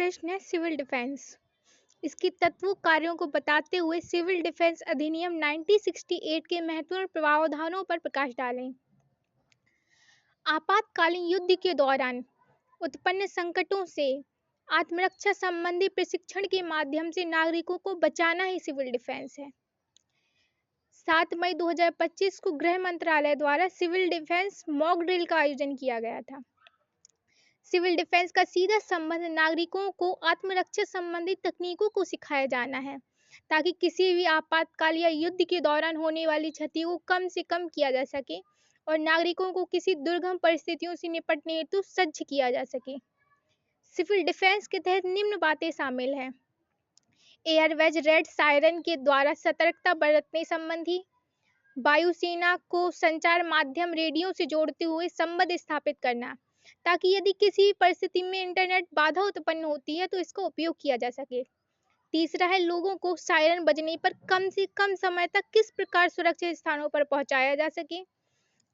प्रश्न है civil defence. इसकी तत्वों कार्यों को बताते हुए सिविल डिफेंस अधिनियम 1968 के महत्वपूर्ण प्रावधानों पर प्रकाश डालें। आपातकालीन युद्ध के दौरान उत्पन्न संकटों से आत्मरक्षा संबंधी प्रशिक्षण के माध्यम से नागरिकों को बचाना ही सिविल डिफेंस है। 7 मई 2025 को गृह मंत्रालय द्वारा सिविल डिफेंस मॉक ड्रिल का आयोजन किया गया था। सिविल डिफेंस का सीधा संबंध नागरिकों को आत्मरक्षा संबंधी तकनीकों को सिखाया जाना है, ताकि किसी भी आपातकाल या युद्ध के दौरान होने वाली क्षति को कम से कम किया जा सके और नागरिकों को किसी दुर्गम परिस्थितियों से निपटने हेतु सज्ज किया जा सके। सिविल डिफेंस के तहत निम्न बातें शामिल हैं: एयरवेज रेड सायरन के द्वारा सतर्कता बरतने संबंधी, वायुसेना को संचार माध्यम रेडियो से जोड़ते हुए संबंध स्थापित करना, ताकि यदि किसी परिस्थिति में इंटरनेट बाधा उत्पन्न होती है तो इसका उपयोग किया जा सके। तीसरा है लोगों को सायरन बजने पर कम से कम समय तक किस प्रकार सुरक्षित स्थानों पर पहुंचाया जा सके।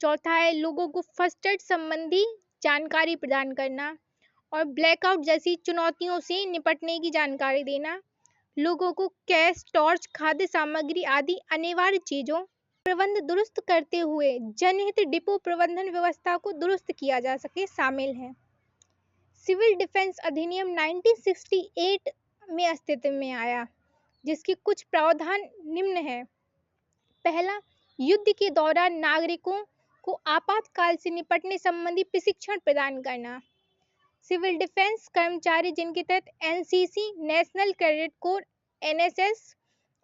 चौथा है लोगों को फर्स्ट एड संबंधी जानकारी प्रदान करना और ब्लैकआउट जैसी चुनौतियों से निपटने की जानकारी देना। लोगों को कैश, टॉर्च, खाद्य सामग्री आदि अनिवार्य चीजों प्रबंध दुरुस्त करते हुए जनहित डिपो प्रबंधन व्यवस्था को दुरुस्त किया जा सके शामिल है। सिविल डिफेंस अधिनियम 1968 में अस्तित्व में आया, जिसके कुछ प्रावधान निम्न है। पहला, युद्ध के दौरान नागरिकों को आपातकाल से निपटने संबंधी प्रशिक्षण प्रदान करना। सिविल डिफेंस कर्मचारी जिनके तहत NCC, national cadet corps, NSS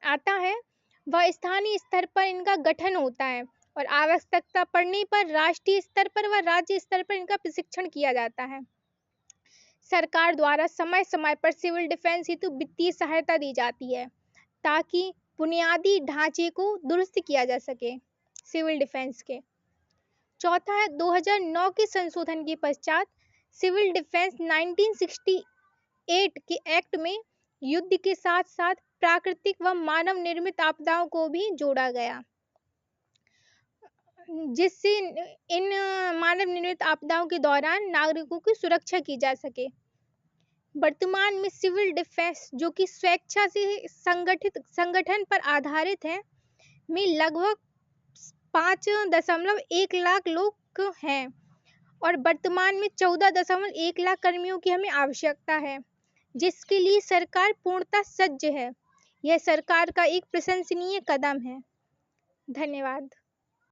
आता है, वह स्थानीय स्तर पर इनका गठन होता है और आवश्यकता पड़ने पर राष्ट्रीय स्तर पर व राज्य स्तर पर इनका प्रशिक्षण किया जाता है। सरकार द्वारा समय समय पर सिविल डिफेंस हेतु वित्तीय सहायता दी जाती है, ताकि बुनियादी ढांचे को दुरुस्त किया जा सके सिविल डिफेंस के। चौथा है 2009 के संशोधन के पश्चात सिविल डिफेंस 1968 के एक्ट में युद्ध के साथ साथ प्राकृतिक व मानव निर्मित आपदाओं को भी जोड़ा गया, जिससे इन मानव निर्मित आपदाओं के दौरान नागरिकों की सुरक्षा की जा सके। वर्तमान में सिविल डिफेंस, जो कि स्वेच्छा से संगठन पर आधारित है, में लगभग 5.1 लाख लोग हैं और वर्तमान में 14.1 लाख कर्मियों की हमें आवश्यकता है, जिसके लिए सरकार पूर्णतः सज्ज है। यह सरकार का एक प्रशंसनीय कदम है। धन्यवाद।